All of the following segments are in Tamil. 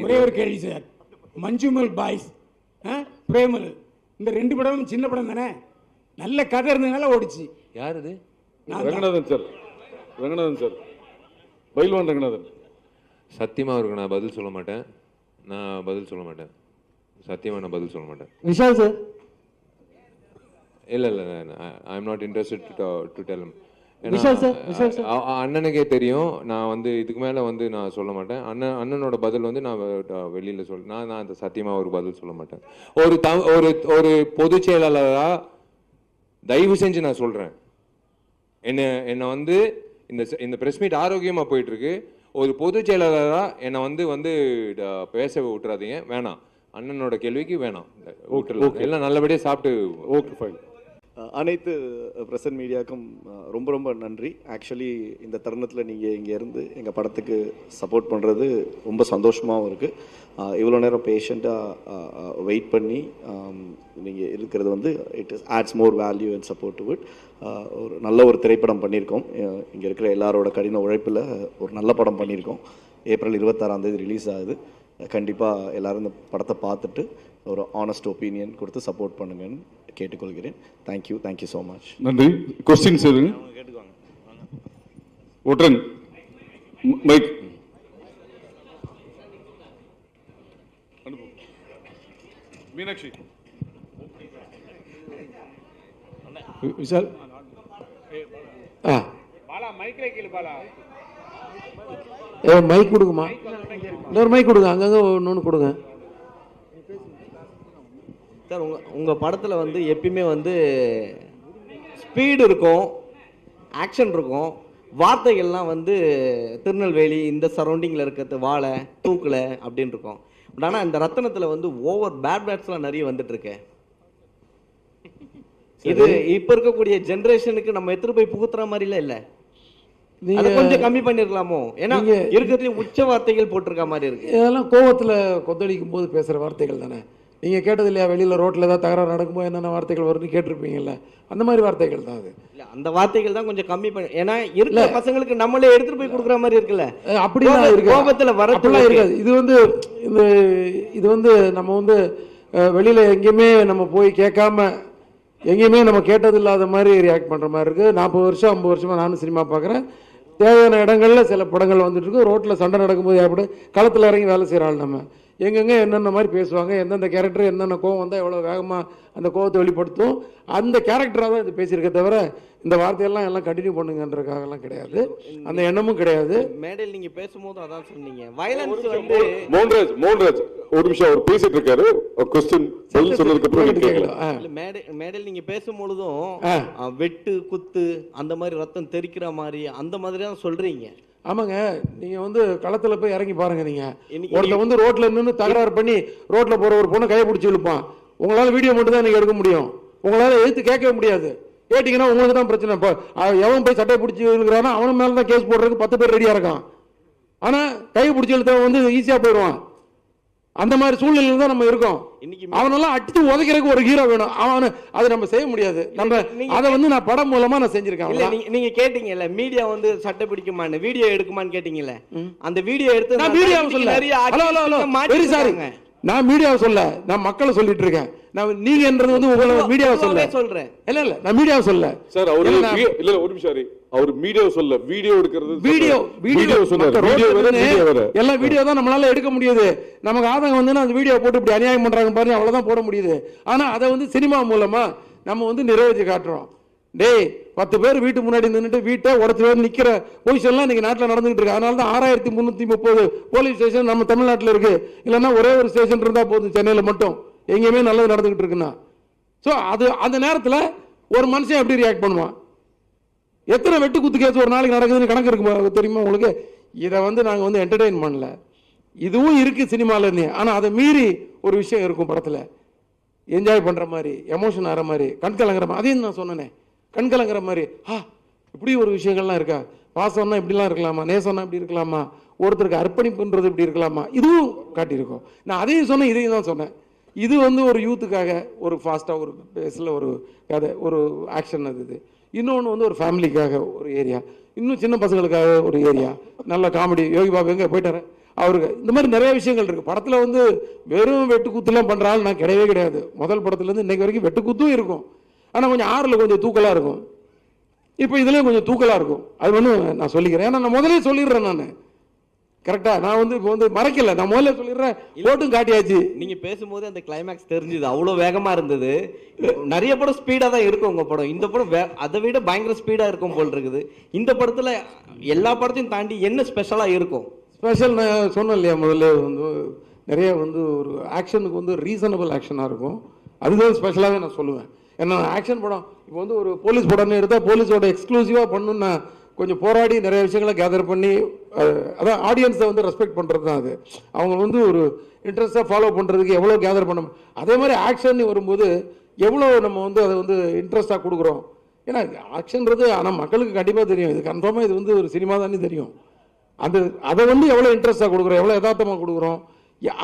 ஒரே ஒரு கேள்வி சார், மஞ்சுமல் பாய்ஸ், பிரேமல், இந்த 2 படமும் சின்ன படம் தானே, நல்ல கதை இருந்ததுனால ஓடிச்சு. யார் இது? Ranganathan sir, Ranganathan sir, Pailwan Ranganathan. சத்தியமாக அவருக்கு நான் பதில் சொல்ல மாட்டேன், சத்தியமாக நான் பதில் சொல்ல மாட்டேன். விஷால் சார்? இல்லை I am not interested to tell him. அண்ணனுக்கே தெரியும், நான் வந்து இதுக்கு மேலே வந்து நான் சொல்ல மாட்டேன். அண்ணனோட பதில் வந்து நான் வெளியில் நான் அந்த சத்தியமாக ஒரு பதில் சொல்ல மாட்டேன். ஒரு பொதுச் செயலாளராக தயவு செஞ்சு நான் சொல்கிறேன், என்னை வந்து இந்த ப்ரெஸ் மீட் ஆரோக்கியமாக போயிட்டுருக்கு. ஒரு பொதுச் செயலாளராக என்னை வந்து பேச விட்டுறாதீங்க, வேணாம். அண்ணனோட கேள்விக்கு வேணாம், எல்லாம் நல்லபடியாக சாப்பிட்டு. Okay fine. அனைத்து பிரசன்ட் மீடியாவுக்கும் ரொம்ப ரொம்ப நன்றி. ஆக்சுவலி இந்த தருணத்தில் நீங்கள் இங்கே இருந்து எங்கள் படத்துக்கு சப்போர்ட் பண்ணுறது ரொம்ப சந்தோஷமாகவும் இருக்குது. இவ்வளோ நேரம் பேஷண்ட்டாக வெயிட் பண்ணி நீங்கள் இருக்கிறது வந்து it is adds more value and support to it. ஒரு நல்ல ஒரு திரைப்படம் பண்ணியிருக்கோம். இங்கே இருக்கிற எல்லாரோட கடின உழைப்பில் ஒரு நல்ல படம் பண்ணியிருக்கோம். ஏப்ரல் 26 ரிலீஸ் ஆகுது. கண்டிப்பாக எல்லோரும் இந்த படத்தை பார்த்துட்டு ஒரு ஆனஸ்ட் ஒப்பீனியன் கொடுத்து சப்போர்ட் பண்ணுங்கன்னு கேட்டுக்கொள்கிறேன். Thank you so much. நன்றி. கொஸ்டின் சொல்லுங்க. கேட்டுக்கோங்க. ஒற்றன் மைக் மீனாட்சி. விஷால் மைக் கொடுங்கம்மா, இன்னொரு மைக் கொடுங்க, அங்கங்கே ஒன்று கொடுங்க சார். உங்கள் படத்தில் வந்து எப்பயுமே வந்து ஸ்பீடு இருக்கும், ஆக்ஷன் இருக்கும், வார்த்தைகள்லாம் வந்து திருநெல்வேலி இந்த சரௌண்டிங்கில் இருக்கிறது வாழை தூக்கில் அப்படின்னு இருக்கும். பட் ஆனால் இந்த ரத்தனத்தில் வந்து ஓவர் பேட்ஸ்லாம் நிறைய வந்துட்டுருக்கு. இது இப்போ இருக்கக்கூடிய ஜென்ரேஷனுக்கு நம்ம எடுத்துகிட்டு போய் புகுத்துற மாதிரிலாம் இல்லை, அதை கொஞ்சம் கம்மி பண்ணிருக்கலாமோ? ஏன்னா இருக்கிறதுலயும் உச்ச வார்த்தைகள் போட்டிருக்க மாதிரி இருக்கு. இதெல்லாம் கோவத்தில் கொந்தளிக்கும் போது பேசுகிற வார்த்தைகள் தானே. நீங்கள் கேட்டது இல்லையா, வெளியில் ரோட்டில் ஏதாவது தகராறு நடக்கும்போது என்னென்ன வார்த்தைகள் வரும்னு கேட்டிருப்பீங்கல்ல, அந்த மாதிரி வார்த்தைகள் தான் அது. இல்லை, அந்த வார்த்தைகள் தான் கொஞ்சம் கம்மி பண்ணி, ஏன்னா இருக்கிற பசங்களுக்கு நம்மளே எடுத்துகிட்டு போய் கொடுக்குற மாதிரி இருக்குல்ல, அப்படிலாம் இருக்கு. கோபத்தில் வரத்துலாம் இருக்காது. இது வந்து நம்ம வந்து வெளியில் எங்கேயுமே நம்ம போய் கேட்காம எங்கேயுமே நம்ம கேட்டது இல்லாத மாதிரி ரியாக்ட் பண்ணுற மாதிரி இருக்குது. 40 வருஷம் 50 வருஷமாக நானும் சினிமா பார்க்குறேன். தேவையான இடங்களில் சில படங்கள் வந்துட்டு இருக்கு. ரோட்டில் சண்டை நடக்கும்போது ஏற்படு களத்தில் இறங்கி வேலை செய்கிற ஆள் நம்ம எங்கெங்கே என்னென்ன மாதிரி பேசுவாங்க, எந்தெந்த கேரக்டர் என்னென்ன கோவம் வந்தால் எவ்வளோ வேகமாக அந்த கோவத்தை வெளிப்படுத்தும், அந்த கேரக்டராக தான் இது பேசியிருக்க தவிர இந்த வார்த்தையெல்லாம் எல்லாம் கண்டினியூ பண்ணுங்கன்றதுக்காகலாம் கிடையாது, அந்த எண்ணமும் கிடையாது. மேடையில் நீங்கள் பேசும்போது அதான் சொன்னீங்க, வயலன்ஸ் வந்து மோகன்ராஜ் ஒரு நிமிஷம் அவர் பேசிட்டு இருக்காரு. கொஸ்டின் பதில் சொன்னதுக்கு அப்புறம் கேட்கலாம். மேடையில் நீங்கள் பேசும்பொழுதும் வெட்டு குத்து அந்த மாதிரி ரத்தம் தெறிக்கிற மாதிரி அந்த மாதிரி தான் சொல்கிறீங்க. ஆமாங்க, நீங்கள் வந்து களத்தில் போய் இறங்கி பாருங்க. நீங்கள் ஒருத்தர் வந்து ரோட்டில் நின்று தகராறு பண்ணி ரோட்டில் போகிற ஒரு பொண்ணை கையை பிடிச்சி இழுப்பான். உங்களால் வீடியோ மட்டும் தான் நீங்கள் எடுக்க முடியும், உங்களால் எழுத்து கேட்கவே முடியாது. கேட்டிங்கன்னா உங்களுக்கு தான் பிரச்சனை. இப்போ எவன் போய் சட்டையை பிடிச்சி இழுக்கிறானோ அவன் மேலே தான் கேஸ் போடுறதுக்கு 10 பேர் ரெடியாக இருக்கான். ஆனால் கையை பிடிச்சி இழுத்தவன் வந்து ஈஸியாக போயிடுவான். அந்த மாதிரி சூழ்நிலையில் தான் நம்ம இருக்கோம். அவனெல்லாம் அடித்து உதைக்கிறதுக்கு ஒரு ஹீரோ வேணும். அவனு அதை நம்ம செய்ய முடியாது. நம்ம அதை வந்து நான் படம் மூலமா நான் செஞ்சிருக்கேன். நீங்க கேட்டீங்கல்ல, மீடியா வந்து சட்டை பிடிக்குமான்னு, வீடியோ எடுக்குமான்னு கேட்டீங்கல்ல, அந்த வீடியோ எடுத்து நான் வீடியோவை சொல்ல, நான் மீடியாவை சொல்ல, நான் மக்களை சொல்லிட்டு இருக்கேன். நான் நீங்கன்றது வந்து உங்களை மீடியாவை சொல்றேன். இல்ல நான் மீடியாவை சொல்ல சார். அவரு இல்ல ஒரு நிமிஷம், அவர் மீடியாவை சொல்ல, வீடியோ எடுக்கிறது வீடியோ சொன்னாரு. எல்லாம் வீடியோ தான் நம்மளால எடுக்க முடியுது. நமக்கு ஆதங்கம் வந்து அந்த வீடியோ போட்டு இப்படி அநியாயம் பண்றாங்க பாருங்க, அவ்வளவுதான் போட முடியுது. ஆனா அதை வந்து சினிமா மூலமா நம்ம வந்து நிறைவேற்றி காட்டுறோம். டேய் 10 பேர் வீட்டு முன்னாடி நின்றுட்டு வீட்டை உடச்சு நிக்கிற பொசிஷன்லாம் இன்னைக்கு நாட்டில் நடந்துகிட்டு இருக்கு. அதனால தான் 6330 போலீஸ் ஸ்டேஷன் நம்ம தமிழ்நாட்டில் இருக்கு. இல்லைன்னா ஒரே ஒரு ஸ்டேஷன் இருந்தா போதும் சென்னையில் மட்டும், எங்கேயுமே நல்லது நடந்துகிட்டு இருக்குன்னா. ஸோ அது அந்த நேரத்தில் ஒரு மனுஷன் எப்படி ரியாக்ட் பண்ணுவான்? எத்தனை வெட்டு குத்து கேஸ் ஒரு நாளைக்கு நடக்குதுன்னு கணக்கு இருக்கு தெரியுமா உங்களுக்கு? இதை வந்து நாங்கள் வந்து என்டர்டெயின் பண்ணல, இதுவும் இருக்கு சினிமாவில் இருந்து. ஆனால் அதை மீறி ஒரு விஷயம் இருக்கும் படத்தில், என்ஜாய் பண்ணுற மாதிரி, எமோஷன் ஆகிற மாதிரி, கண் கலங்குற மாதிரி. அதையும் நான் சொன்னேனே, கண் கலங்குற மாதிரி. இப்படி ஒரு விஷயங்கள்லாம் இருக்கா? பாசம்னா இப்படிலாம் இருக்கலாமா, நேசம்னா இப்படி இருக்கலாமா, ஒருத்தருக்கு அர்ப்பணிப்புன்றது இப்படி இருக்கலாமா, இதுவும் காட்டியிருக்கோம். நான் அதையும் சொன்னேன், இதையும் தான் சொன்னேன். இது வந்து ஒரு யூத்துக்காக ஒரு ஃபாஸ்ட்டாக ஒரு பேஸில் ஒரு கதை, ஒரு ஆக்ஷன் அது. இது இன்னொன்று வந்து ஒரு ஃபேமிலிக்காக ஒரு ஏரியா, இன்னும் சின்ன பசங்களுக்காக ஒரு ஏரியா, நல்ல காமெடி. யோகி பாபு எங்கே போயிட்டாரு, அவருக்கு இந்த மாதிரி நிறைய விஷயங்கள் இருக்குது. படத்தில் வந்து வெறும் வெட்டுக்கூத்துலாம் பண்ணுற ஆள் நான் கிடையவே கிடையாது. முதல் படத்துலேருந்து இன்னைக்கு வரைக்கும் வெட்டுக்கூத்தும் இருக்கும், ஆனால் கொஞ்சம் ஆறில் கொஞ்சம் தூக்கலாக இருக்கும். இப்போ இதுலேயும் கொஞ்சம் தூக்கலாக இருக்கும். அது வந்து நான் சொல்லிக்கிறேன், ஏன்னா நான் முதலே சொல்லிடுறேன். நான் கரெக்டாக நான் வந்து இப்போ வந்து மறைக்கல, நான் முதல்ல சொல்லிடுறேன், ஓட்டும் காட்டியாச்சு. நீங்க பேசும்போது அந்த கிளைமேக்ஸ் தெரிஞ்சுது, அவ்வளோ வேகமா இருந்தது. நிறைய படம் ஸ்பீடா தான் இருக்கும் உங்க படம், இந்த படம் அதை விட பயங்கர ஸ்பீடா இருக்கும் போல் இருக்குது. இந்த படத்துல எல்லா படத்தையும் தாண்டி என்ன ஸ்பெஷலா இருக்கும்? ஸ்பெஷல் நான் சொன்னேன் இல்லையா, முதல்ல வந்து நிறைய வந்து ஒரு ஆக்ஷனுக்கு வந்து ரீசனபிள் ஆக்ஷனாக இருக்கும். அதுதான் ஸ்பெஷலாகவே நான் சொல்லுவேன். ஏன்னா ஆக்ஷன் படம் இப்போ வந்து ஒரு போலீஸ் படம்னு எடுத்தால் போலீஸோட எக்ஸ்க்ளூசிவாக பண்ணணுன்னு நான் கொஞ்சம் போராடி நிறைய விஷயங்களை கேதர் பண்ணி, அதான் ஆடியன்ஸை வந்து ரெஸ்பெக்ட் பண்ணுறது தான் அது. அவங்க வந்து ஒரு இன்ட்ரெஸ்ட்டாக ஃபாலோ பண்ணுறதுக்கு எவ்வளோ கேதர் பண்ண, அதே மாதிரி ஆக்ஷன் வரும்போது எவ்வளோ நம்ம வந்து அதை வந்து இன்ட்ரெஸ்ட்டாக கொடுக்குறோம். ஏன்னா ஆக்ஷன்றது ஆனால் மக்களுக்கு கண்டிப்பாக தெரியும், இது கன்ஃபார்மாக இது வந்து ஒரு சினிமா தானே தெரியும். அதை வந்து எவ்வளோ இன்ட்ரெஸ்ட்டாக கொடுக்குறோம், எவ்வளோ யதார்த்தமாக கொடுக்குறோம்,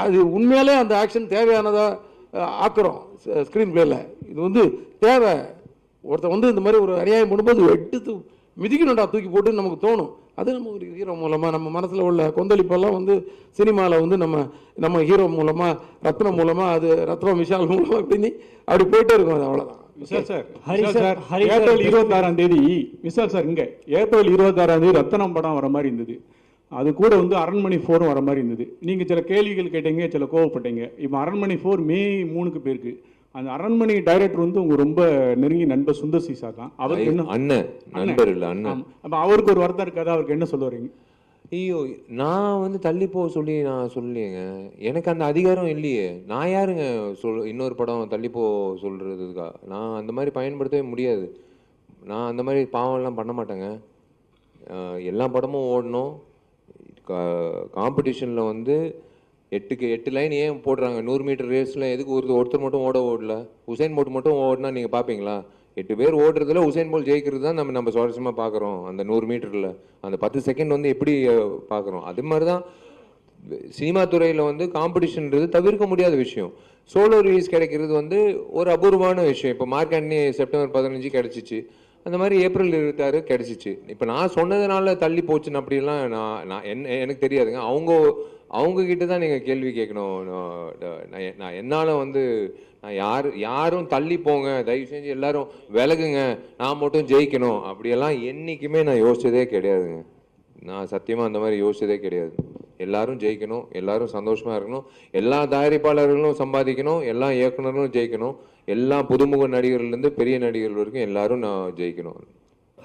அது உண்மையிலே அந்த ஆக்ஷன் தேவையானதாக ஆக்குறோம் ஸ்க்ரீன் பிளேயில். இது வந்து தேவை. ஒருத்தர் வந்து இந்த மாதிரி ஒரு அநியாயம் பண்ணும்போது எடுத்து மிதிக்கணும்டா தூக்கி போட்டு நமக்கு தோணும். அது நம்ம ஒரு ஹீரோ மூலமாக நம்ம மனசில் உள்ள கொந்தளிப்பெல்லாம் வந்து சினிமாவில் வந்து நம்ம ஹீரோ மூலமாக, ரத்னம் மூலமாக, அது ரத்னம் விஷால் மூலமாக அப்படின்னு அப்படி போயிட்டே இருக்கும். அது அவ்வளோதான். விஷால் சார், ஏப்ரல் 26ஆம் தேதி விஷால் சார் இங்கே ஏப்ரல் 26ஆம் தேதி ரத்தனம் படம் வர மாதிரி இருந்தது. அது கூட வந்து அரண்மனை 4 வர மாதிரி இருந்தது. நீங்கள் சில கேள்விகள் கேட்டீங்க, சில கோவப்பட்டீங்க. இப்போ அரண்மனை 4 May 3க்கு போயிருக்கு. அந்த அரண்மனை டைரக்டர் வந்து உங்க ரொம்ப நெருங்கிய நண்பர் சுந்தர் சி சார் தான். அவருக்கு என்ன அண்ணன் நண்பர் இல்லை அண்ணன். அப்போ அவருக்கு ஒரு வருத்தம் இருக்காது, அவருக்கு என்ன சொல்ல வரீங்க? ஐயோ, நான் வந்து தள்ளி போக சொல்லி நான் சொல்லலையேங்க, எனக்கு அந்த அதிகாரம் இல்லையே. நான் யாருங்க இன்னொரு படம் தள்ளி போ சொல்றதுக்கா? நான் அந்த மாதிரி பயன்படுத்தவே முடியாது. நான் அந்த மாதிரி பாவம்லாம் பண்ண மாட்டேங்க. எல்லா படமும் ஓடணும். காம்படிஷனில் வந்து 8 லைன் ஏன் போடுறாங்க? 100 மீட்டர் ரேஸில் எதுக்கு ஒருத்தர் மட்டும் ஓடல? உசைன் போல்ட் மட்டும் ஓடினா நீங்கள் பார்ப்பீங்களா? 8 பேர் ஓடுறதுல உசைன் போல்ட் ஜெயிக்கிறது தான் நம்ம சுவாரஸ்யமாக பார்க்குறோம். அந்த 100 மீட்டரில் அந்த 10 செகண்ட் வந்து எப்படி பார்க்குறோம்? அது மாதிரி தான் சினிமா துறையில் வந்து காம்படிஷன்ன்றது தவிர்க்க முடியாத விஷயம். சோலோ ரிலீஸ் கிடைக்கிறது வந்து ஒரு அபூர்வமான விஷயம். இப்போ மார்க் ஆண்டனி செப்டம்பர் 15 கிடச்சிச்சு, அந்த மாதிரி ஏப்ரல் 26 கிடச்சிச்சு. இப்போ நான் சொன்னதுனால தள்ளி போச்சுன்னு அப்படிலாம் நான் எனக்கு தெரியாதுங்க. அவங்க கிட்ட தான் நீங்கள் கேள்வி கேட்கணும். நான் என்னால் வந்து நான் யாரும் தள்ளி போங்க, தயவு செஞ்சு எல்லாரும் விலகுங்க, நான் மட்டும் ஜெயிக்கணும் அப்படியெல்லாம் என்றைக்குமே நான் யோசிச்சதே கிடையாதுங்க. நான் சத்தியமாக அந்த மாதிரி யோசிச்சதே கிடையாது. எல்லாரும் ஜெயிக்கணும், எல்லாரும் சந்தோஷமாக இருக்கணும், எல்லா தயாரிப்பாளர்களும் சம்பாதிக்கணும், எல்லா இயக்குனர்களும் ஜெயிக்கணும், எல்லா புதுமுக நடிகர்கள்லேருந்து பெரிய நடிகர்கள் வரைக்கும் எல்லாரும் நான் ஜெயிக்கணும்.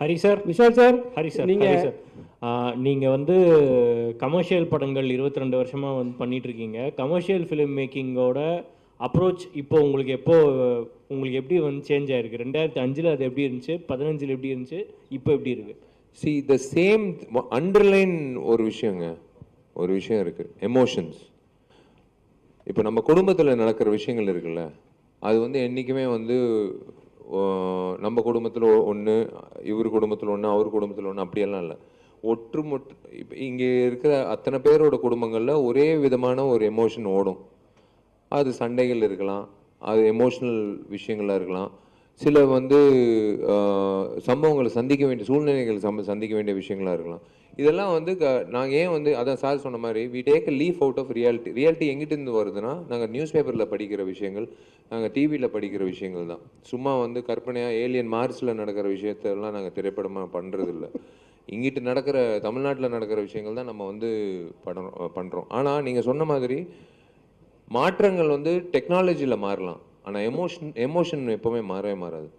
Hari sir, Vishal sir, Hari sir, நீங்கள் வந்து கமர்ஷியல் படங்கள் 22 வருஷமாக வந்து பண்ணிட்டு இருக்கீங்க. கமர்ஷியல் ஃபிலிம் மேக்கிங்கோட அப்ரோச் இப்போ உங்களுக்கு எப்படி வந்து சேஞ்ச் ஆயிருக்கு? 2005 அது எப்படி இருந்துச்சு, 15 எப்படி இருந்துச்சு, இப்போ எப்படி இருக்கு? சி த சேம் அண்டர்லைன் ஒரு விஷயம் இருக்கு, எமோஷன்ஸ். இப்போ நம்ம குடும்பத்தில் நடக்கிற விஷயங்கள் இருக்குல்ல, அது வந்து என்றைக்குமே வந்து நம்ம குடும்பத்தில் ஒன்று, இவர் குடும்பத்தில் ஒன்று, அவர் குடும்பத்தில் ஒன்று, அப்படியெல்லாம் இல்லை. இப்போ இங்கே இருக்கிற அத்தனை பேரோட குடும்பங்களில் ஒரே விதமான ஒரு எமோஷன் ஓடும். அது சண்டைகள் இருக்கலாம், அது எமோஷ்னல் விஷயங்களாக இருக்கலாம், சில வந்து சம்பவங்களை சந்திக்க வேண்டிய சூழ்நிலைகள் சந்திக்க வேண்டிய விஷயங்களாக இருக்கலாம். இதெல்லாம் வந்து நாங்கள் ஏன் வந்து அதான் சார் சொன்ன மாதிரி we take a leaf out of reality எங்கிட்டேருந்து வருதுன்னா, நாங்கள் நியூஸ் பேப்பரில் படிக்கிற விஷயங்கள், நாங்கள் டிவியில் படிக்கிற விஷயங்கள் தான். சும்மா வந்து கற்பனையாக ஏலியன் மார்ஸில் நடக்கிற விஷயத்தெல்லாம் நாங்கள் திரைப்படமாக பண்ணுறதில்ல. இங்கிட்டு நடக்கிற தமிழ்நாட்டில் நடக்கிற விஷயங்கள் தான் நம்ம வந்து பண்ணுறோம். ஆனால் நீங்கள் சொன்ன மாதிரி மாற்றங்கள் வந்து டெக்னாலஜியில் மாறலாம், ஆனால் எமோஷன் எப்போவுமே மாறவே மாறாது.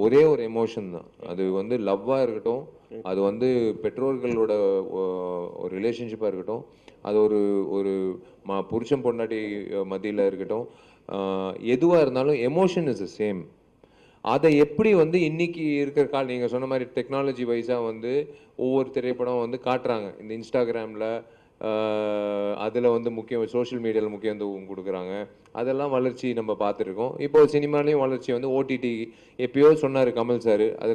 ஒரே ஒரு எமோஷன் தான். அது வந்து லவ்வாக இருக்கட்டும், அது வந்து பெற்றோர்களோட ஒரு ரிலேஷன்ஷிப்பாக இருக்கட்டும், அது ஒரு புருஷன் பொண்டாட்டி மத்தியில் இருக்கட்டும், எதுவாக இருந்தாலும் எமோஷன் இஸ் த சேம். அதை எப்படி வந்து இன்னைக்கு இருக்கிற நீங்கள் சொன்ன மாதிரி டெக்னாலஜி வைஸாக வந்து ஒவ்வொரு திரைப்படம் வந்து காட்டுறாங்க. இந்த இன்ஸ்டாகிராமில் அதில் வந்து சோஷியல் மீடியாவில் முக்கியத்துவம் கொடுக்குறாங்க. அதெல்லாம் வளர்ச்சி நம்ம பார்த்துருக்கோம். இப்போ சினிமாலேயும் வளர்ச்சி வந்து ஓடிடி. எப்பயோ சொன்னார் கமல் சார், அது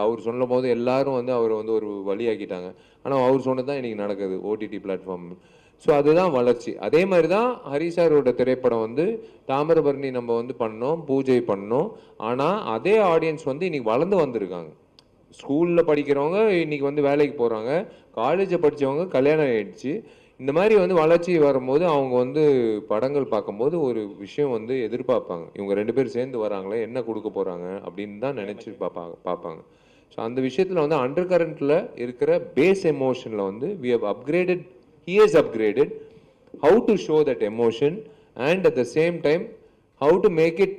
அவர் சொல்லும் போது எல்லாரும் வந்து அவரை வந்து ஒரு வழியாக்கிட்டாங்க. ஆனால் அவர் சொன்னது தான் இன்றைக்கி நடக்குது, ஓடிடி பிளாட்ஃபார்ம். ஸோ அதுதான் வளர்ச்சி. அதே மாதிரி தான் ஹரி சாரோட திரைப்படம் வந்து தாமிரபரணி நம்ம வந்து பண்ணோம், பூஜை பண்ணோம். ஆனால் அதே ஆடியன்ஸ் வந்து இன்றைக்கி வளர்ந்து வந்திருக்காங்க. ஸ்கூலில் படிக்கிறவங்க இன்றைக்கி வந்து வேலைக்கு போகிறாங்க, காலேஜை படித்தவங்க கல்யாணம் ஆகிடுச்சு, இந்த மாதிரி வந்து வளர்ச்சி வரும்போது அவங்க வந்து படங்கள் பார்க்கும்போது ஒரு விஷயம் வந்து எதிர்பார்ப்பாங்க. இவங்க 2 பேரும் சேர்ந்து வராங்களே, என்ன கொடுக்க போறாங்க அப்படின்னு தான் நினைச்சு பார்ப்பாங்க. ஸோ அந்த விஷயத்துல வந்து அண்டர் கரண்ட்ல இருக்கிற பேஸ் எமோஷன்ல வந்து we have upgraded, he has upgraded how to show that emotion and at the same time how to make it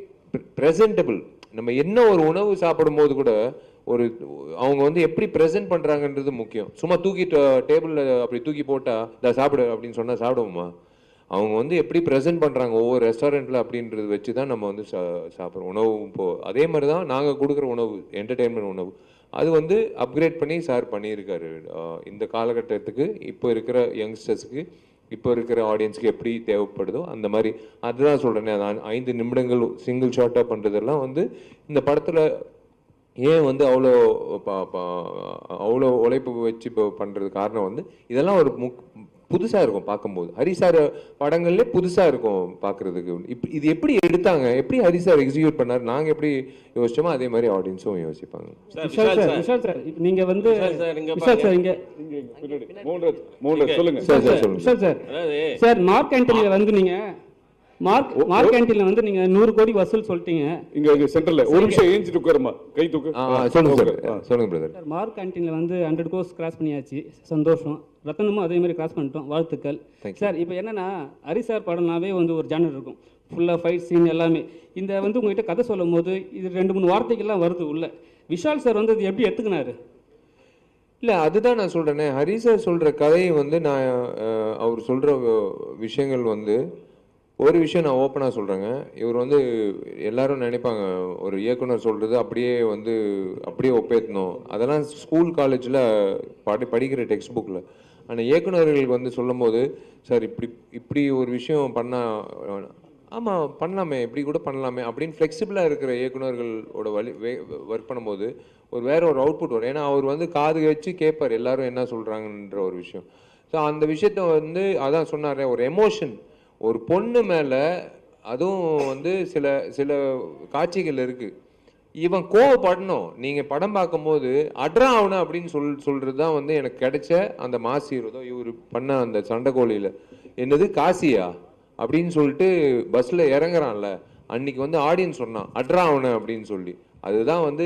presentable. நம்ம என்ன ஒரு உணவு சாப்பிடும்போது கூட ஒரு அவங்க வந்து எப்படி ப்ரெசென்ட் பண்றாங்கன்றது முக்கியம். சும்மா தூக்கி டேபிள்ல அப்படி தூக்கி போட்டா இதை சாப்பிடு அப்படின்னு சொன்னா சாப்பிடுவோமா? அவங்க வந்து எப்படி ப்ரெசென்ட் பண்றாங்க ஒவ்வொரு ரெஸ்டாரண்ட்ல அப்படின்றது வச்சு தான் நம்ம வந்து சாப்பிட்றோம். உணவு அதே மாதிரி தான் நாங்கள் கொடுக்குற உணவு, என்டர்டெயின்மெண்ட் உணவு, அது வந்து அப்கிரேட் பண்ணி சார் பண்ணியிருக்காரு. இந்த காலகட்டத்துக்கு இப்போ இருக்கிற யங்ஸ்டர்ஸுக்கு, இப்போ இருக்கிற ஆடியன்ஸ்க்கு எப்படி தேவைப்படுதோ அந்த மாதிரி. அதுதான் சொல்கிறேனே, 5 நிமிடங்கள் சிங்கிள் ஷாட்டாக பண்ணுறதெல்லாம் வந்து இந்த படத்தில் ஏன் வந்து அவ்வளோ உழைப்பு வச்சு இப்போ பண்ணுறது காரணம் வந்து இதெல்லாம் ஒரு புதுசாக இருக்கும் பார்க்கும்போது. ஹரி சார் படங்கள்லேயே புதுசாக இருக்கும் பார்க்குறதுக்கு. இது எப்படி எடுத்தாங்க, எப்படி ஹரி சார் எக்ஸிக்யூட் பண்ணார், நாங்கள் எப்படி யோசிச்சோமோ அதே மாதிரி ஆடியன்ஸும் யோசிப்பாங்க. விஷால் சார் நீங்க வந்து விஷால் சார் இங்க சொல்லுங்க விஷால் சார் சார் மார்க் ஆண்டனில வந்து நீங்க மார்க் ஆண்டனில வந்து நீங்க 100 கோடி வசூல் சொல்லிட்டீங்க. இங்க சென்டர்ல ஒரு நிமிஷம் ஏஞ்சிட்டு உட்காருமா, கை தூக்கு. சொல்லுங்க பிரதர். சார் மார்க் ஆண்டனில வந்து 100 கோர்ஸ் கிராஸ் பண்ணியாச்சு, சந்தோஷம். ரத்தனமும் அதே மாதிரி கிராஸ் பண்ணிட்டோம், வாழ்த்துக்கள் சார். இப்போ என்னன்னா ஹரி சார் படம்னாவே வந்து ஒரு ஜானர் இருக்கும், ஃபுல்லாக ஃபைட் சீன் எல்லாமே. இந்த வந்து உங்ககிட்ட கதை சொல்லும் போது இது 2-3 வார்த்தைகள்லாம் வருது உள்ள. விஷால் சார் வந்து இது எப்படி எடுத்துக்கினாரு? இல்லை, அதுதான் நான் சொல்கிறேனே, ஹரி சார் சொல்கிற கதையை வந்து நான் அவர் சொல்கிற விஷயங்கள் வந்து ஒரு விஷயம் நான் ஓப்பனாக சொல்கிறேங்க. இவர் வந்து எல்லாரும் நினைப்பாங்க ஒரு இயக்குனர் சொல்கிறது அப்படியே ஒப்பேற்றணும், அதெல்லாம் ஸ்கூல் காலேஜில் படிக்கிற டெக்ஸ்ட் புக்கில். ஆனால் இயக்குநர்களுக்கு வந்து சொல்லும் போது சார் இப்படி ஒரு விஷயம் பண்ணால் ஆமாம் பண்ணலாமே, இப்படி கூட பண்ணலாமே அப்படின்னு ஃப்ளெக்சிபிளாக இருக்கிற இயக்குநர்களோட ஒர்க் பண்ணும்போது வேற ஒரு அவுட்புட் வரும். ஏன்னா அவர் வந்து காது வச்சு கேட்பார் எல்லாரும் என்ன சொல்கிறாங்கன்ற ஒரு விஷயம். ஸோ அந்த விஷயத்த வந்து அதான் சொன்னார், ஒரு எமோஷன் ஒரு பொண்ணு மேலே, அதுவும் வந்து சில காட்சிகள் இருக்குது, இவன் கோவப்படணும். நீங்கள் படம் பார்க்கும்போது அட்ரா ஆகணும் அப்படின்னு சொல்கிறது தான் வந்து எனக்கு கிடைச்ச அந்த மாஸ் ஹீரோதோ இவர் பண்ண அந்த சண்டைக்கோழியில். என்னது காசியா அப்படின்னு சொல்லிட்டு பஸ்ஸில் இறங்குறான்ல, அன்னைக்கு வந்து ஆடியன்ஸ் சொன்னான் அட்ரா ஆகணும் அப்படின்னு சொல்லி. அதுதான் வந்து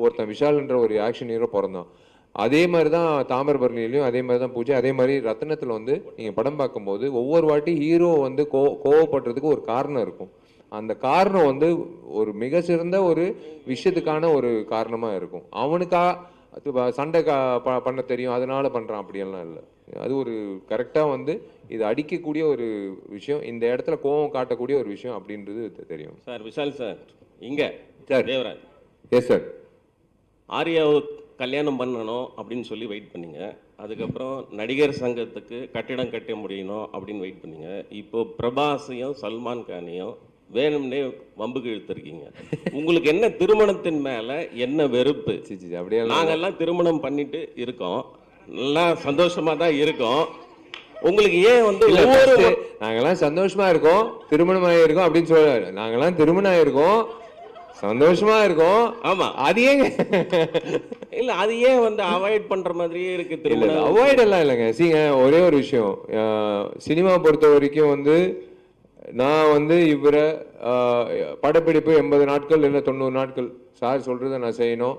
ஒருத்தன் விஷால்ன்ற ஒரு ஆக்ஷன் ஹீரோ பிறந்தான். அதே மாதிரி தான் தாமிரபரணிலையும் அதே மாதிரி தான் பூஜை. அதே மாதிரி ரத்னத்தில் வந்து நீங்கள் படம் பார்க்கும்போது ஒவ்வொரு வாட்டி ஹீரோ வந்து கோவப்படுறதுக்கு ஒரு காரணம் இருக்கும். அந்த காரணம் வந்து ஒரு மிக சிறந்த ஒரு விஷயத்துக்கான ஒரு காரணமாக இருக்கும். அவனுக்கா சண்டை பண்ண தெரியும் அதனால பண்ணுறான் அப்படியெல்லாம் இல்லை. அது ஒரு கரெக்டாக வந்து இது அடிக்கக்கூடிய ஒரு விஷயம், இந்த இடத்துல கோவம் காட்டக்கூடிய ஒரு விஷயம் அப்படின்றது தெரியும். சார் விஷால் சார் இங்கே சார் தேவராஜ். Yes sir. ஆர்யாவை கல்யாணம் பண்ணணும் அப்படின்னு சொல்லி வெயிட் பண்ணீங்க. அதுக்கப்புறம் நடிகர் சங்கத்துக்கு கட்டிடம் கட்ட முடியணும் அப்படின்னு வெயிட் பண்ணீங்க. இப்போ பிரபாஸையும் சல்மான் கானையும் வேணும்னே வம்புக்கு இழுத்துருக்கீங்க. உங்களுக்கு என்ன திருமணத்தின் மேல என்ன வெறுப்பு? அப்படியே நாங்கெல்லாம் திருமணம் பண்ணிட்டு இருக்கோம், நல்லா சந்தோஷமா தான் இருக்கோம். உங்களுக்கு ஏன் வந்து நாங்கெல்லாம் சந்தோஷமா இருக்கோம், திருமணம் ஆகிருக்கோம் அப்படின்னு சொல்ல, நாங்கெல்லாம் திருமணம் ஆயிருக்கோம், சந்தோஷமா இருக்கும். ஆமா, அது ஏங்க இல்ல, அது ஏன் வந்து அவாய்ட் பண்ற மாதிரியே இருக்கு? திருமணம் அவாய்ட் எல்லாம் இல்லைங்க. சீங்க ஒரே ஒரு விஷயம், சினிமா பொறுத்த வரைக்கும் வந்து நான் வந்து இவரை படப்பிடிப்பு 80 நாட்கள் இல்லை 90 நாட்கள் சார் சொல்றதை நான் செய்யணும்,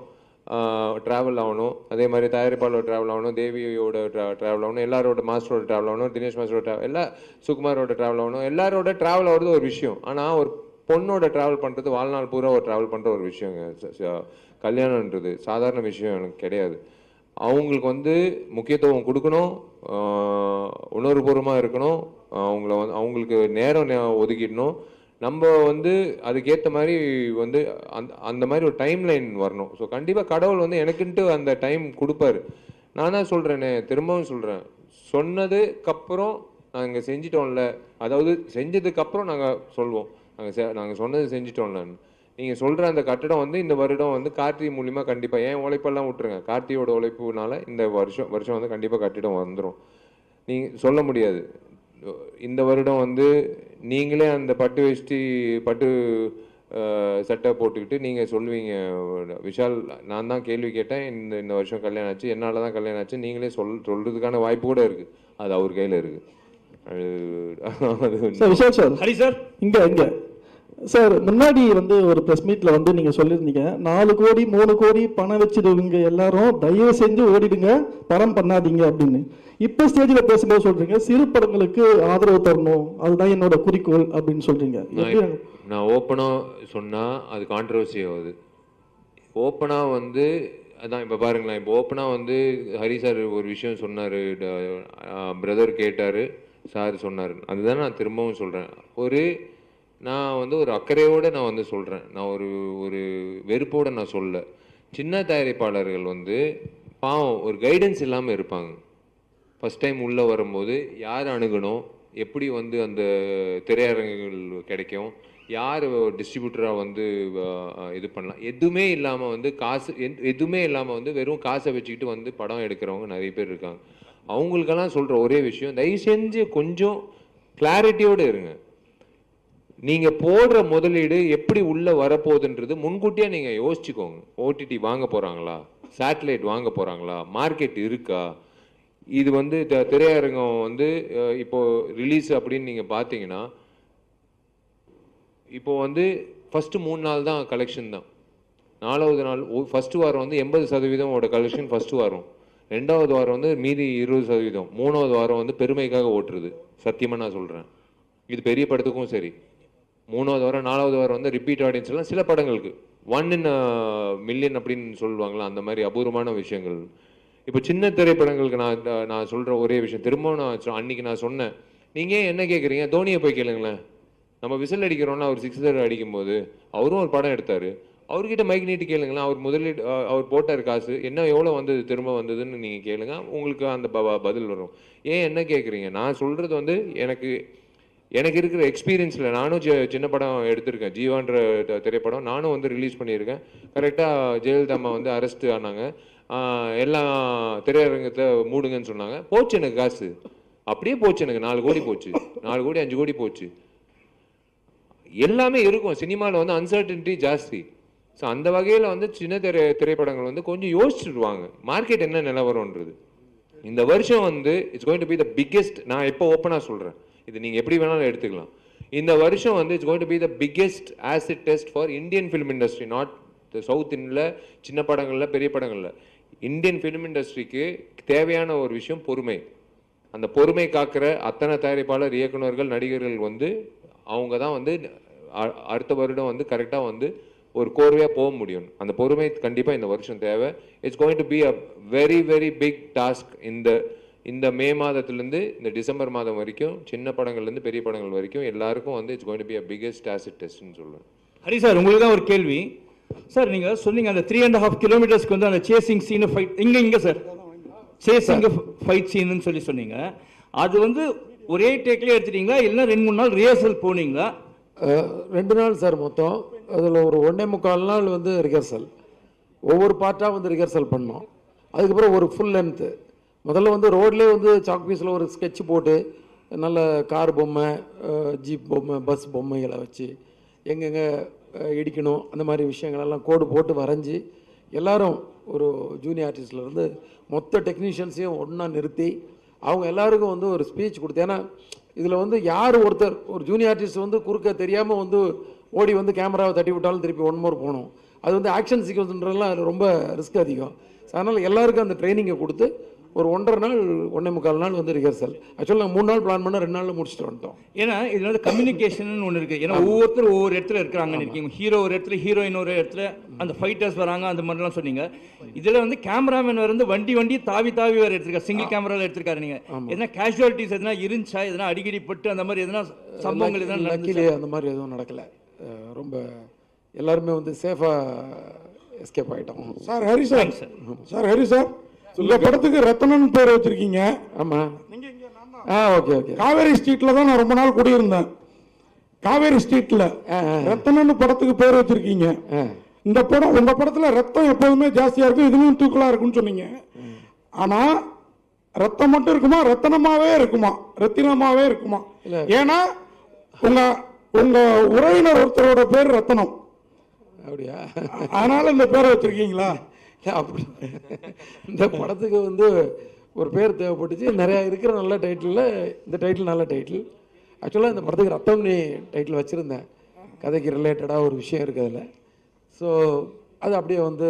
ட்ராவல் ஆகணும். அதே மாதிரி தயாரிப்பாளோட ட்ராவல் ஆகணும், தேவியோட ட்ராவல் ஆகணும், எல்லாரோட மாஸ்டரோட ட்ராவல் ஆகணும், தினேஷ் மாஸ்டரோட ட்ராவல், எல்லா சுகுமாரோட ட்ராவல் ஆகணும். எல்லாரோட ட்ராவல் ஆகிறது ஒரு விஷயம். ஆனால் ஒரு பொண்ணோட ட்ராவல் பண்ணுறது வாழ்நாள் பூரா ஒரு ட்ராவல் பண்ணுற ஒரு விஷயங்க. கல்யாணன்றது சாதாரண விஷயம் எனக்கு கிடையாது. அவங்களுக்கு வந்து முக்கியத்துவம் கொடுக்கணும், உணர்வுபூர்வமாக இருக்கணும், அவங்களுக்கு நேரம் ஒதுக்கிடணும். நம்ம வந்து அதுக்கேற்ற மாதிரி வந்து அந்த மாதிரி ஒரு டைம் லைன் வரணும். ஸோ கண்டிப்பாக கடவுள் வந்து எனக்குன்ட்டு அந்த டைம் கொடுப்பாரு. நான் தான் சொல்கிறேனே, திரும்பவும் சொல்கிறேன், சொன்னதுக்கப்புறம் நாங்கள் செஞ்சிட்டோம்ல, அதாவது செஞ்சதுக்கப்புறம் நாங்கள் சொல்வோம் நாங்கள் சொன்னது செஞ்சிட்டோம்லன்னு. நீங்கள் சொல்கிற அந்த கட்டடம் வந்து இந்த வருடம் வந்து கார்த்தி மூலிமா கண்டிப்பாக, ஏன் உழைப்பெல்லாம் விட்டுருங்க, கார்த்தியோட உழைப்புனால இந்த வருஷம் வந்து கண்டிப்பாக கட்டிடம் வந்துடும். நீங்கள் சொல்ல முடியாது. இந்த வருடம் வந்து நீங்களே அந்த பட்டு வேஷ்டி பட்டு சட்டை போட்டுக்கிட்டு நீங்கள் சொல்லுவீங்க, விஷால் நான் தான் கேள்வி கேட்டேன், இந்த வருஷம் கல்யாணம் ஆச்சு, என்னால் தான் கல்யாணம் ஆச்சு, நீங்களே சொல்கிறதுக்கான வாய்ப்பு கூட இருக்குது. அது அவர் கையில் இருக்குது. Sir Vishal sir, Hari sir, இங்கே சார் முன்னாடி வந்து ஒரு ப்ரெஸ் மீட்டில் வந்து நீங்கள் சொல்லியிருந்தீங்க 4 கோடி 3 கோடி பணம் வச்சுடுவீங்க எல்லாரும் தயவு செஞ்சு ஓடிடுங்க, படம் பண்ணாதீங்க அப்படின்னு. இப்போ ஸ்டேஜில் பேசும்போது சொல்கிறீங்க சிறு படங்களுக்கு ஆதரவு தரணும், அதுதான் என்னோட குறிக்கோள் அப்படின்னு சொல்கிறீங்க. நான் ஓப்பனாக சொன்னால் அது கான்ட்ரவர்சி ஆகுது. ஓப்பனாக வந்து அதான் இப்போ பாருங்களேன், இப்போ ஓப்பனாக வந்து ஹரி சார் ஒரு விஷயம் சொன்னார், பிரதர் கேட்டார், சார் சொன்னார், அதுதான் நான் திரும்பவும் சொல்கிறேன். நான் வந்து ஒரு அக்கறையோடு நான் வந்து சொல்கிறேன், நான் ஒரு வெறுப்போடு நான் சொல்ல. சின்ன தயாரிப்பாளர்கள் வந்து பாவம் ஒரு கைடன்ஸ் இல்லாமல் இருப்பாங்க. ஃபஸ்ட் டைம் உள்ளே வரும்போது யார் அணுகணும், எப்படி வந்து அந்த திரையரங்குகள் கிடைக்கும், யார் டிஸ்ட்ரிபியூட்டராக வந்து இது பண்ணலாம், எதுவுமே இல்லாமல் வந்து எதுவுமே இல்லாமல் வந்து வெறும் காசை வச்சுக்கிட்டு வந்து படம் எடுக்கிறவங்க நிறைய பேர் இருக்காங்க. அவங்களுக்கெல்லாம் சொல்கிற ஒரே விஷயம், தயவு செஞ்சு கொஞ்சம் கிளாரிட்டியோடு இருங்க. நீங்கள் போடுற முதலீடு எப்படி உள்ளே வரப்போகுதுன்றது முன்கூட்டியே நீங்கள் யோசிச்சுக்கோங்க. ஓடிடி வாங்க போகிறாங்களா, சேட்டலைட் வாங்க போகிறாங்களா, மார்க்கெட் இருக்கா, இது வந்து திரையரங்கம் வந்து இப்போது ரிலீஸ் அப்படின்னு நீங்கள் பார்த்தீங்கன்னா இப்போ வந்து ஃபஸ்ட்டு 3 நாள் தான் கலெக்ஷன் தான். 4வது நாள் ஃபஸ்ட்டு வாரம் வந்து 80% கலெக்ஷன் ஃபஸ்ட்டு வாரம், 2வது வாரம் வந்து மீதி 20%, 3வது வாரம் வந்து பெருமைக்காக ஓட்டுறது. சத்தியமாக நான் சொல்கிறேன், இது பெரிய படத்துக்கும் சரி. 3வது வாரம் 4வது வாரம் வந்து ரிப்பீட் ஆடியன்ஸ் எல்லாம் சில படங்களுக்கு 1 in a million அப்படின்னு சொல்லுவாங்களா, அந்த மாதிரி அபூர்வமான விஷயங்கள். இப்போ சின்ன திரைப்படங்களுக்கு நான் சொல்கிற ஒரே விஷயம், திரும்பவும் நான் அன்றைக்கி நான் சொன்னேன், நீங்கள் என்ன கேட்குறீங்க, தோனியை போய் கேளுங்களேன். நம்ம விசில் அடிக்கிறோன்னா அவர் 6 அடிக்கும்போது அவரும் ஒரு படம் எடுத்தார், அவர்கிட்ட மைக் நீட்டி கேளுங்களேன், அவர் முதலீடு அவர் போட்டார் காசு என்ன எவ்வளோ வந்தது திரும்ப வந்ததுன்னு நீங்கள் கேளுங்க, உங்களுக்கு அந்த பதில் வரும். ஏன் என்ன கேட்குறீங்க, நான் சொல்கிறது வந்து எனக்கு இருக்கிற எக்ஸ்பீரியன்ஸில் நானும் சின்ன படம் எடுத்திருக்கேன். ஜீவான்ற திரைப்படம் நானும் வந்து ரிலீஸ் பண்ணியிருக்கேன். கரெக்டாக ஜெயலலிதா அம்மா வந்து அரெஸ்ட் ஆனாங்க, எல்லாம் திரையரங்கத்தை மூடுங்கன்னு சொன்னாங்க, போச்சு எனக்கு காசு, அப்படியே போச்சு எனக்கு 4 கோடி போச்சு, 4 கோடி 5 கோடி போச்சு. எல்லாமே இருக்கும் சினிமாவில் வந்து அன்சர்டனிட்டி ஜாஸ்தி. ஸோ அந்த வகையில் வந்து சின்ன திரைப்படங்கள் வந்து கொஞ்சம் யோசிச்சுடுவாங்க மார்க்கெட் என்ன நிலவரம்ன்றது. இந்த வருஷம் வந்து it's going to be the biggest, நான் எப்போ ஓப்பனாக சொல்கிறேன், இது நீங்கள் எப்படி வேணாலும் எடுத்துக்கலாம். இந்த வருஷம் வந்து it's going to be the biggest acid test for Indian film industry, not south இந்தியில் சின்ன படங்களில் பெரிய படங்களில். இந்தியன் ஃபிலிம் இண்டஸ்ட்ரிக்கு தேவையான ஒரு விஷயம் பொறுமை. அந்த பொறுமை காக்கிற அத்தனை தயாரிப்பாளர், இயக்குநர்கள், நடிகர்கள் வந்து அவங்க தான் வந்து அடுத்த வருடம் வந்து கரெக்டாக வந்து ஒரு கோர்வையாக போக முடியும். அந்த பொறுமை கண்டிப்பாக இந்த வருஷம் தேவை. It's going to be a very very big task. இந்த மே மாதத்துலேருந்து இந்த டிசம்பர் மாதம் வரைக்கும் சின்ன படங்கள்லேருந்து பெரிய படங்கள் வரைக்கும் எல்லாருக்கும் வந்து it's going to be a biggest acid டெஸ்ட்னு சொல்லுவேன். ஹரி சார், உங்களுக்கு தான் ஒரு கேள்வி சார். நீங்கள் சொன்னீங்க அந்த 3.5 கிலோமீட்டர்ஸ்க்கு வந்து அந்த சேசிங் சீனு ஃபைட் இங்கே சார் சேசிங் ஃபைட் சீனுன்னு சொல்லி சொன்னீங்க. அது வந்து ஒரே டேக்லேயே எடுத்துட்டீங்களா இல்லை 2-3 நாள் ரிஹர்சல் போனீங்களா? 2 நாள் சார் மொத்தம். அதில் ஒரு 1.25 நாள் வந்து ரிஹர்சல், ஒவ்வொரு பார்ட்டாக வந்து ரிஹர்சல் பண்ணோம். அதுக்கப்புறம் ஒரு ஃபுல் லென்த்து முதல்ல வந்து ரோட்லேயே வந்து சாக் பீஸில் ஒரு ஸ்கெட்ச் போட்டு நல்ல கார் பொம்மை, ஜீப் பொம்மை, பஸ் பொம்மைகளை வச்சு எங்கெங்கே இடிக்கணும் அந்த மாதிரி விஷயங்களெல்லாம் கோடு போட்டு வரைஞ்சி எல்லாரும் ஒரு ஜூனியர் ஆர்டிஸ்ட்லேருந்து மொத்த டெக்னீஷியன்ஸையும் ஒன்றா நிறுத்தி அவங்க எல்லாருக்கும் வந்து ஒரு ஸ்பீச் கொடுத்து. ஏன்னா இதில் வந்து யார் ஒருத்தர் ஒரு ஜூனியர் ஆர்டிஸ்ட் வந்து குறுக்க தெரியாமல் வந்து ஓடி வந்து கேமராவை தட்டி விட்டாலும் திருப்பி 1 more போகணும். அது வந்து ஆக்ஷன் சீக்வன்ஸ்ன்றதுலாம் அதில் ரொம்ப ரிஸ்க் அதிகம். அதனால் எல்லாருக்கும் அந்த ட்ரைனிங்கை கொடுத்து ஒரு 1.5 நாள் 1.25 நாள் வந்து ரிஹர்சல். ஆக்சுவலாக நாங்கள் 3 நாள் பிளான் பண்ணால் 2 நாளில் முடிச்சுட்டு வந்துட்டோம். ஏன்னா இதில் வந்து கம்யூனிகேஷன் ஒன்று இருக்குது. ஏன்னா ஒவ்வொருத்தரும் ஒவ்வொரு இடத்துல இருக்கிறாங்கன்னு இருக்கீங்க. ஹீரோ ஒரு இடத்துல, ஹீரோயின் ஒரு இடத்துல, அந்த ஃபைட்டர்ஸ் வராங்க, அந்த மாதிரிலாம் சொன்னீங்க. இதில் வந்து கேமராமேன் வந்து வண்டி தாவி வேறு எடுத்திருக்காரு, சிங்கிள் கேமராவில் எடுத்திருக்காரு. நீங்கள் எதனா கேஷுவாலிட்டிஸ் எதனா இருந்துச்சா, எதனா அடிக்கடி பட்டு அந்த மாதிரி எதனா சம்பவங்கள் எதனா நடக்கல? அந்த மாதிரி எதுவும் நடக்கலை. ரொம்ப எல்லாருமே வந்து சேஃபாக எஸ்கேப் ஆகிட்டோம். Sir Hari sir, Hari sir, இந்த படத்துக்கு ரத்தனன் பேர் வச்சிருக்கீங்க. ஆமா, ஓகே ஓகே. காவேரி ஸ்ட்ரீட்ல தான் நான் ரொம்ப நாள் குடியிருந்தேன். காவேரி ஸ்ட்ரீட்ல ரத்தனன் படத்துக்கு பேர் வச்சிருக்கீங்க. இந்த படம், உங்க படத்துல ரத்தம் எப்போதுமே ஜாஸ்தியா இருக்கும், இதுவும் தூக்கலா இருக்கும்னு சொன்னீங்க. ஆனா ரத்தம் மட்டும் இருக்குமா, ரத்தனமாவே இருக்குமா, ரத்தினமாவே இருக்குமா? ஏன்னா உங்க உறவினர் ஒருத்தரோட பேர் ரத்தனம். அப்படியா? அதனால இந்த பேரை வச்சிருக்கீங்களா? அப்படி இந்த படத்துக்கு வந்து ஒரு பேர் தேவைப்பட்டுச்சு. நிறையா இருக்கிற நல்ல டைட்டிலில் இந்த டைட்டில் நல்ல டைட்டில். ஆக்சுவலாக இந்த படத்துக்கு ரத்தம்னி டைட்டில் வச்சுருந்தேன், கதைக்கு ரிலேட்டடாக ஒரு விஷயம் இருக்குது அதில். ஸோ அது அப்படியே வந்து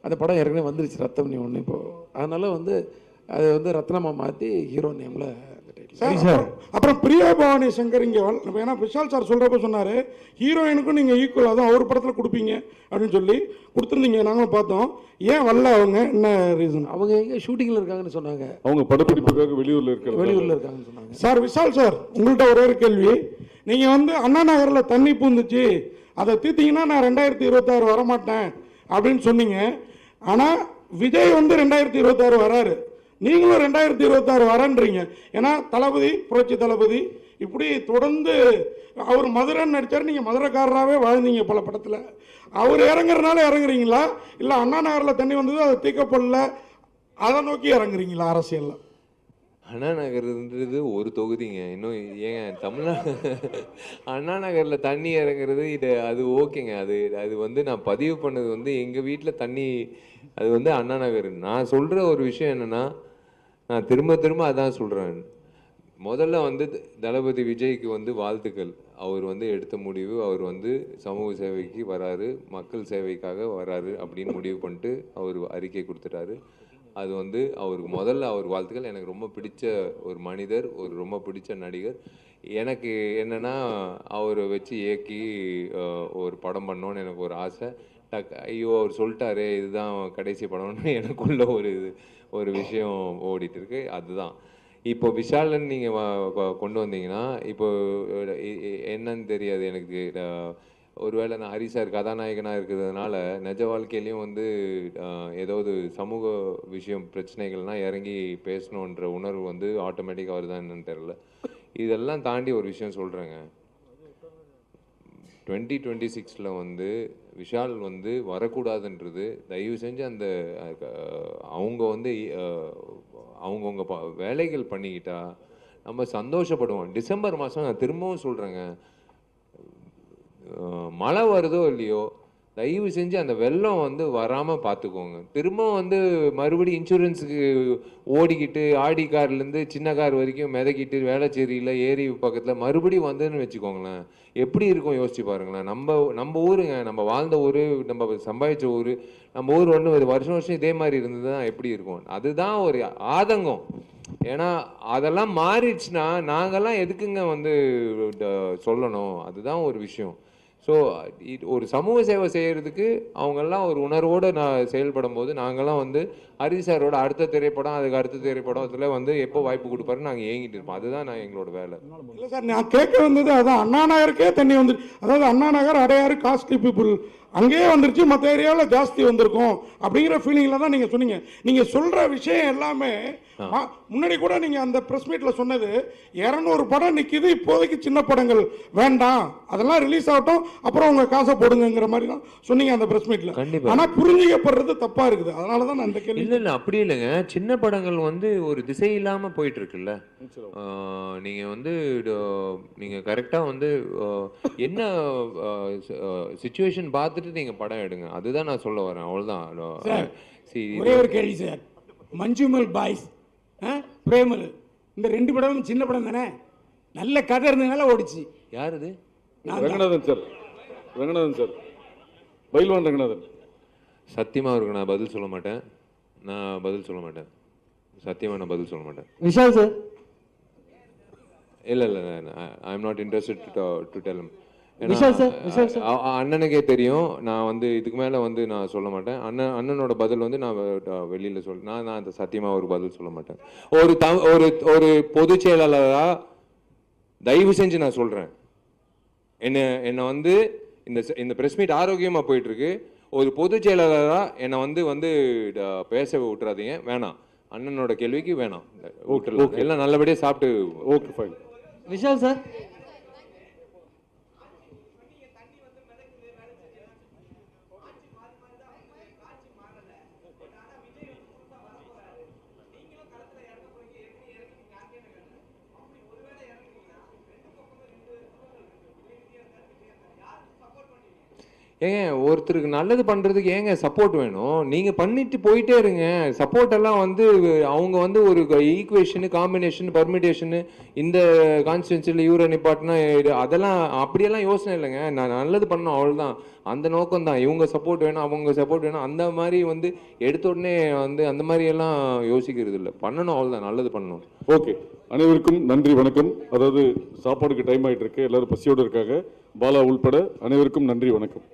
அந்த படம் ஏற்கனவே வந்துருச்சு ரத்தம்னி ஒன்று இப்போது. அதனால் வந்து அது வந்து ரத்னமாக மாற்றி ஹீரோ நேமில் அந்த டைட்டில். அப்புறம் பிரியா பவானி சங்கர் இங்கே ஏன்னா விஷால் சார் சொல்கிறப்ப சொன்னார் ஹீரோயினுக்கும் நீங்கள் ஈக்குவல் அதுவும் அவர் படத்தில் கொடுப்பீங்க அப்படின்னு சொல்லி கொடுத்துருந்தீங்க, நாங்களும் பார்த்தோம். ஏன் வரல அவங்க, என்ன ரீசன்? அவங்க எங்கே ஷூட்டிங்கில் இருக்காங்கன்னு சொன்னாங்க. அவங்க படப்பிடிப்புக்காக வெளியூரில் இருக்காங்கன்னு சொன்னாங்க. சார் விஷால் சார், உங்கள்கிட்ட ஒரே ஒரு கேள்வி. நீங்கள் வந்து அண்ணா நகரில் தண்ணி பூந்துச்சு, அதை தீர்த்தீங்கன்னா நான் 2026 வரமாட்டேன் அப்படின்னு சொன்னீங்க. ஆனால் விஜய் வந்து 2026 வராரு, நீங்களும் 2026 வரன்றீங்க. ஏன்னா தளபதி, புரட்சி தளபதி இப்படி தொடர்ந்து அவர் மதுரைன்னு நடித்தார், நீங்கள் மதுரைக்காரராகவே வாழ்ந்தீங்க பல படத்தில். அவர் இறங்குறதுனால இறங்குறீங்களா, இல்லை அண்ணா நகரில் தண்ணி வந்தது அதை தீர்க்கப்படல அதை நோக்கி இறங்குறீங்களா அரசியலில்? அண்ணா நகர்ன்றது ஒரு தொகுதிங்க. இன்னும் ஏங்க தமிழ்நாடு அண்ணா நகரில் தண்ணி இறங்குறது இது அது ஓகேங்க. அது அது வந்து நான் பதிவு பண்ணது வந்து எங்கள் வீட்டில் தண்ணி அது வந்து அண்ணா நகர். நான் சொல்கிற ஒரு விஷயம் என்னென்னா, நான் திரும்ப திரும்ப அதான் சொல்கிறேன். முதல்ல வந்து தளபதி விஜய்க்கு வந்து வாழ்த்துக்கள். அவர் வந்து எடுத்த முடிவு, அவர் வந்து சமூக சேவைக்கு வராரு, மக்கள் சேவைக்காக வராரு அப்படின்னு முடிவு பண்ணிட்டு அவர் அறிக்கை கொடுத்துட்டாரு. அது வந்து அவருக்கு முதல்ல அவர் வாழ்த்துக்கள். எனக்கு ரொம்ப பிடிச்ச ஒரு மனிதர், ஒரு ரொம்ப பிடிச்ச நடிகர். எனக்கு என்னென்னா அவரை வச்சு இயக்கி ஒரு படம் பண்ணோன்னு எனக்கு ஒரு ஆசை. ஐயோ அவர் சொல்லிட்டாரு இதுதான் கடைசி படம்னு எனக்குள்ள ஒரு விஷயம் ஓடிட்டு இருக்கு. அதுதான் இப்போ விஷாலன் நீங்கள் கொண்டு வந்தீங்கன்னா இப்போ என்னன்னு தெரியாது எனக்கு. ஒருவேளை நான் ஹரி சார் கதாநாயகனாக இருக்கிறதுனால நிஜ வாழ்க்கையிலையும் வந்து ஏதாவது சமூக விஷயம் பிரச்சனைகள்னால் இறங்கி பேசணுன்ற உணர்வு வந்து ஆட்டோமேட்டிக்காக வருதான் என்னன்னு தெரில. இதெல்லாம் தாண்டி ஒரு விஷயம் சொல்கிறேங்க. 2026 வந்து விஷால் வந்து வரக்கூடாதுன்றது தயவு செஞ்சு அந்த அவங்க வந்து அவங்கவுங்க வேலைகள் பண்ணிக்கிட்டா நம்ம சந்தோஷப்படுவோம். டிசம்பர் மாதம் நான் திரும்பவும் சொல்கிறேங்க, மழை வருதோ இல்லையோ தயவு செஞ்சு அந்த வெள்ளம் வந்து வராமல் பார்த்துக்கோங்க. திரும்பவும் வந்து மறுபடியும் இன்சூரன்ஸுக்கு ஓடிக்கிட்டு ஆடி கார்லேருந்து சின்ன கார் வரைக்கும் மிதக்கிட்டு வேளச்சேரியில் ஏரி பக்கத்தில் மறுபடியும் வந்ததுன்னு வச்சுக்கோங்களேன், எப்படி இருக்கும் யோசிச்சு பாருங்களேன். நம்ம ஊருங்க, நம்ம வாழ்ந்த ஊர், நம்ம சம்பாதிச்ச ஊர், நம்ம ஊர் ஒன்று வருஷம் வருஷம் இதே மாதிரி இருந்ததுன்னா எப்படி இருக்கும்? அதுதான் ஒரு ஆதங்கம். ஏன்னா அதெல்லாம் மாறிடுச்சுன்னா நாங்கள்லாம் எதுக்குங்க வந்து சொல்லணும்? அதுதான் ஒரு விஷயம். ஸோ ஒரு சமூக சேவை செய்கிறதுக்கு அவங்கெல்லாம் ஒரு உணர்வோடு நான் செயல்படும் போது நாங்கள்லாம் வந்து ஹரி சாரோட அடுத்த திரைப்படம், அதுக்கு அடுத்த திரைப்படம் அதில் வந்து எப்போ வாய்ப்பு கொடுப்பாருன்னு நாங்கள் ஏங்கிட்டு இருப்போம். அதுதான் நான் எங்களோட வேலை. இல்லை சார், நான் கேட்க வந்தது அதான், அண்ணா நகருக்கே தண்ணி வந்துருச்சு. அதாவது அண்ணா நகர் அடையாறு காஸ்ட்லி பீப்புள் அங்கேயே வந்துருச்சு, மற்ற ஏரியாவில் ஜாஸ்தி வந்திருக்கும் அப்படிங்கிற ஃபீலிங்கில் தான் நீங்கள் சொன்னீங்க. நீங்கள் சொல்கிற விஷயம் எல்லாமே முன்னாடி கூட நீங்கள் அந்த ப்ரெஸ் மீட்டில் சொன்னது 200 படம் நிற்கிது, இப்போதைக்கு சின்ன படங்கள் வேண்டாம், அதெல்லாம் ரிலீஸ் ஆகட்டும், அப்புறம் உங்கள் காசை போடுங்கிற மாதிரி தான் சொன்னீங்க அந்த ப்ரெஸ் மீட்டில். கண்டிப்பாக. ஆனால் புரிஞ்சிக்கப்படுறது தப்பாக இருக்குது, அதனால தான் நான் அந்த கேள்வி. இல்லை அப்படி இல்லைங்க. சின்ன படங்கள் வந்து ஒரு திசை இல்லாமல் போயிட்டு இருக்குல்ல. நீங்கள் வந்து நீங்கள் கரெக்டாக வந்து என்ன சிச்சுவேஷன் பார்த்துட்டு நீங்கள் படம் எடுங்க, அதுதான் நான் சொல்ல வரேன். அவ்வளோதான். ஒரே ஒரு கேள்வி சார், மஞ்சுமல் பாய்ஸ், பிரேமல், இந்த 2 படமும் சின்ன படம் தானே, நல்ல கதை இருந்ததுனால ஓடிச்சு. யார் இது? ரங்கநாதன் சார். ரங்கநாதன் சார், பைல்வான் ரங்கநாதன். சத்தியமாக அவருக்கு நான் பதில் சொல்ல மாட்டேன். சத்தியமாக நான் பதில் சொல்ல மாட்டேன். விஷால் சார். இல்லை I am not interested to tell him. அண்ணனுக்கே தெரியும். நான் வந்து இதுக்கு மேலே வந்து நான் சொல்ல மாட்டேன். அண்ணனோட பதில் வந்து நான் வெளியில் நான் அந்த சத்தியமாக ஒரு பதில் சொல்ல மாட்டேன். ஒரு பொதுச் செயலாளராக தயவு செஞ்சு நான் சொல்கிறேன், என்னை வந்து இந்த ப்ரெஸ் மீட் ஆரோக்கியமாக போயிட்டுருக்கு. ஒரு பொதுச் செயலாளராக என்னை வந்து பேச விட்டுறாதீங்க. வேணாம், அண்ணனோட கேள்விக்கு வேணாம், விட்டுருலாம். எல்லாம் நல்லபடியாக சாப்பிட்டு. Okay fine. விஷால் சார். ஏங்க ஒருத்தருக்கு நல்லது பண்றதுக்கு ஏங்க சப்போர்ட் வேணும்? நீங்க பண்ணிட்டு போயிட்டே இருங்க. சப்போர்ட் எல்லாம் வந்து அவங்க வந்து ஒரு ஈக்குவேஷன், காம்பினேஷன், பர்மிடேஷன், இந்த கான்ஸ்டியூன்சியில் இவரை நிப்பாட்டினா அதெல்லாம் அப்படியெல்லாம் யோசனை இல்லைங்க. நான் நல்லது பண்ணணும் அவ்வளோதான். அந்த நோக்கம் தான். இவங்க சப்போர்ட் வேணும், அவங்க சப்போர்ட் வேணும், அந்த மாதிரி வந்து எடுத்த உடனே வந்து அந்த மாதிரி எல்லாம் யோசிக்கிறது இல்லை. பண்ணணும் அவ்வளோதான், நல்லது பண்ணணும். ஓகே, அனைவருக்கும் நன்றி, வணக்கம். அதாவது சாப்பாடுக்கு டைம் ஆயிட்டு இருக்கு, எல்லாரும் பசியோடு இருக்காங்க. பாலா உள்பட அனைவருக்கும் நன்றி, வணக்கம்.